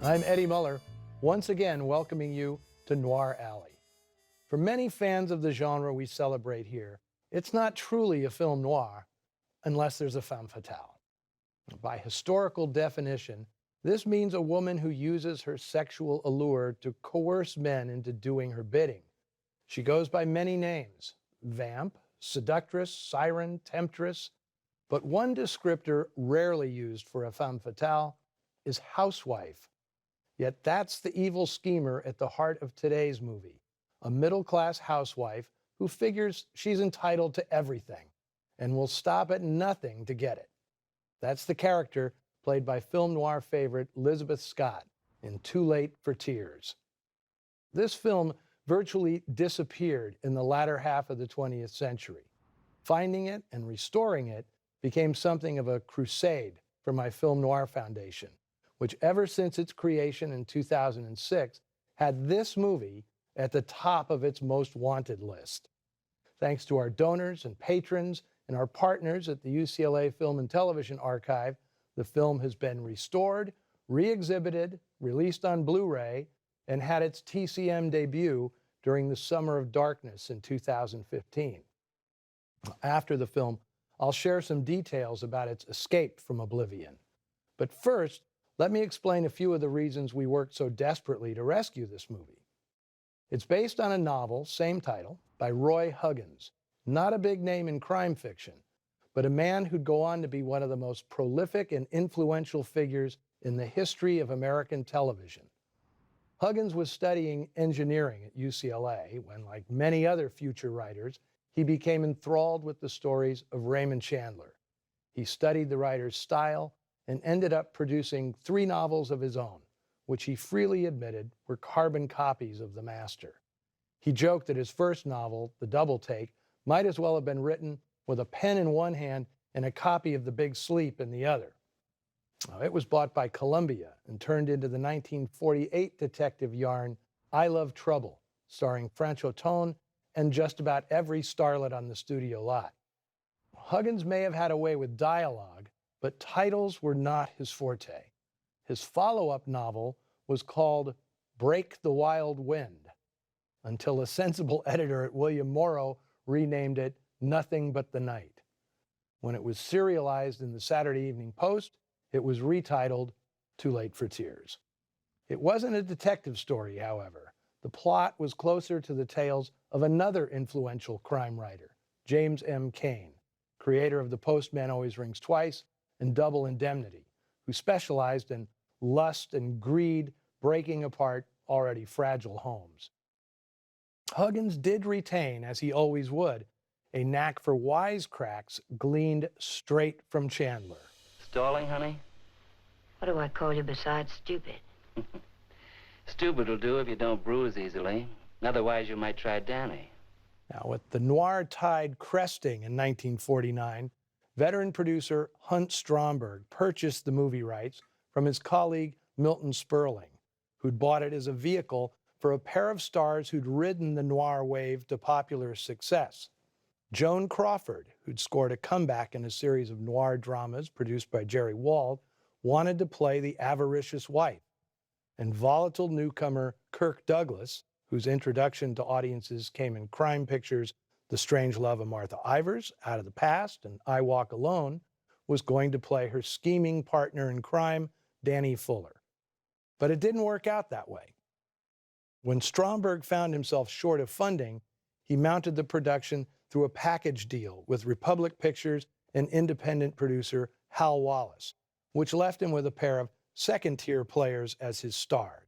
I'm Eddie Muller, once again welcoming you to Noir Alley. For many fans of the genre we celebrate here, it's not truly a film noir unless there's a femme fatale. By historical definition, this means a woman who uses her sexual allure to coerce men into doing her bidding. She goes by many names: vamp, seductress, siren, temptress, but one descriptor rarely used for a femme fatale is housewife. Yet that's the evil schemer at the heart of today's movie, a middle-class housewife who figures she's entitled to everything and will stop at nothing to get it. That's the character played by film noir favorite Elizabeth Scott in Too Late for Tears. This film virtually disappeared in the latter half of the 20th century. Finding it and restoring it became something of a crusade for my Film Noir Foundation, which ever since its creation in 2006 had this movie at the top of its most wanted list. Thanks to our donors and patrons and our partners at the UCLA Film and Television Archive, the film has been restored, re-exhibited, released on Blu-ray, and had its TCM debut during the Summer of Darkness in 2015. After the film, I'll share some details about its escape from oblivion. But first, let me explain a few of the reasons we worked so desperately to rescue this movie. It's based on a novel, same title, by Roy Huggins, not a big name in crime fiction, but a man who'd go on to be one of the most prolific and influential figures in the history of American television. Huggins was studying engineering at UCLA when, like many other future writers, he became enthralled with the stories of Raymond Chandler. He studied the writer's style and ended up producing 3 novels of his own, which he freely admitted were carbon copies of the master. He joked that his first novel, The Double Take, might as well have been written with a pen in one hand and a copy of The Big Sleep in the other. It was bought by Columbia and turned into the 1948 detective yarn I Love Trouble, starring Franchot Tone and just about every starlet on the studio lot. Huggins may have had a way with dialogue, but titles were not his forte. His follow-up novel was called Break the Wild Wind, until a sensible editor at William Morrow renamed it Nothing But the Night. When it was serialized in the Saturday Evening Post, it was retitled Too Late for Tears. It wasn't a detective story, however. The plot was closer to the tales of another influential crime writer, James M. Cain, creator of The Postman Always Rings Twice and Double Indemnity, who specialized in lust and greed breaking apart already fragile homes. Huggins did retain, as he always would, a knack for wisecracks gleaned straight from Chandler. Stalling, honey? What do I call you besides stupid? Stupid will do if you don't bruise easily. Otherwise, you might try Danny. Now, with the noir tide cresting in 1949, veteran producer Hunt Stromberg purchased the movie rights from his colleague Milton Sperling, who'd bought it as a vehicle for a pair of stars who'd ridden the noir wave to popular success. Joan Crawford, who'd scored a comeback in a series of noir dramas produced by Jerry Wald, wanted to play the avaricious wife. And volatile newcomer Kirk Douglas, whose introduction to audiences came in crime pictures The Strange Love of Martha Ivers, Out of the Past, and I Walk Alone, was going to play her scheming partner in crime, Danny Fuller. But it didn't work out that way. When Stromberg found himself short of funding, he mounted the production through a package deal with Republic Pictures and independent producer Hal Wallace, which left him with a pair of second-tier players as his stars,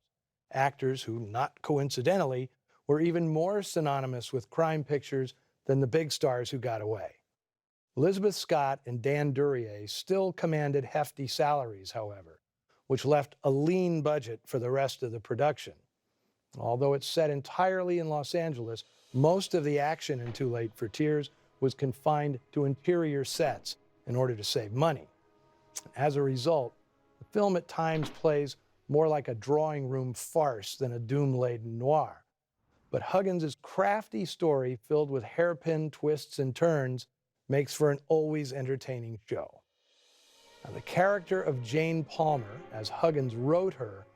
actors who, not coincidentally, were even more synonymous with crime pictures than the big stars who got away. Elizabeth Scott and Dan Duryea still commanded hefty salaries, however, which left a lean budget for the rest of the production. Although it's set entirely in Los Angeles, most of the action in Too Late for Tears was confined to interior sets in order to save money. As a result, the film at times plays more like a drawing room farce than a doom-laden noir. But Huggins' crafty story, filled with hairpin twists and turns, makes for an always entertaining show. Now, the character of Jane Palmer, as Huggins wrote her,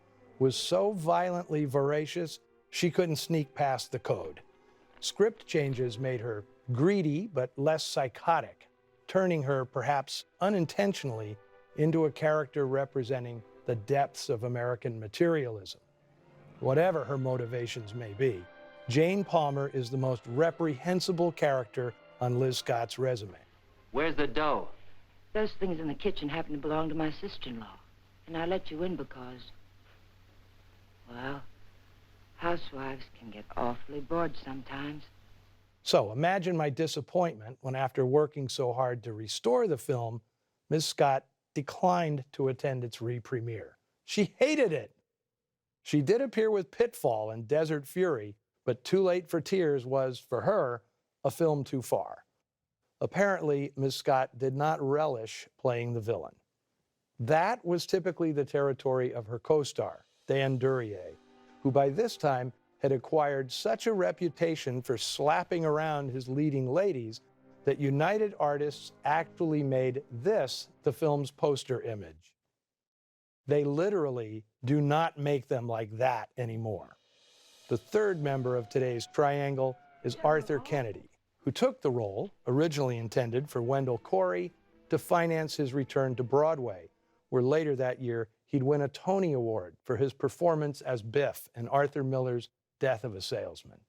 was so violently voracious she couldn't sneak past the code. Script changes made her greedy but less psychotic, turning her, perhaps unintentionally, into a character representing the depths of American materialism. Whatever her motivations may be, Jane Palmer is the most reprehensible character on Liz Scott's resume. Where's the dough? Those things in the kitchen happen to belong to my sister-in-law. And I let you in because, well, housewives can get awfully bored sometimes. So imagine my disappointment when, after working so hard to restore the film, Ms. Scott declined to attend its re-premiere. She hated it. She did appear with Pitfall and Desert Fury, but Too Late for Tears was, for her, a film too far. Apparently, Ms. Scott did not relish playing the villain. That was typically the territory of her co-star, Dan Duryea, who by this time had acquired such a reputation for slapping around his leading ladies that United Artists actually made this the film's poster image. They literally do not make them like that anymore. The third member of today's triangle is Arthur Kennedy, who took the role, originally intended for Wendell Corey, to finance his return to Broadway, where later that year he'd win a Tony Award for his performance as Biff in Arthur Miller's Death of a Salesman.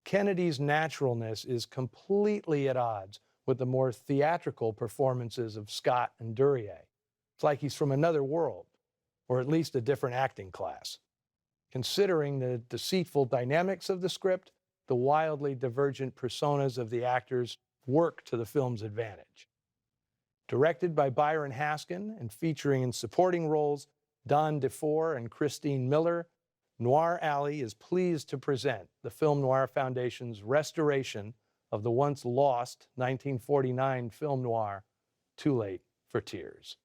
Kennedy's naturalness is completely at odds with the more theatrical performances of Scott and Duryea. It's like he's from another world, or at least a different acting class. Considering the deceitful dynamics of the script, the wildly divergent personas of the actors work to the film's advantage. Directed by Byron Haskin and featuring in supporting roles Don DeFore and Christine Miller, Noir Alley is pleased to present the Film Noir Foundation's restoration of the once lost 1949 film noir, Too Late for Tears.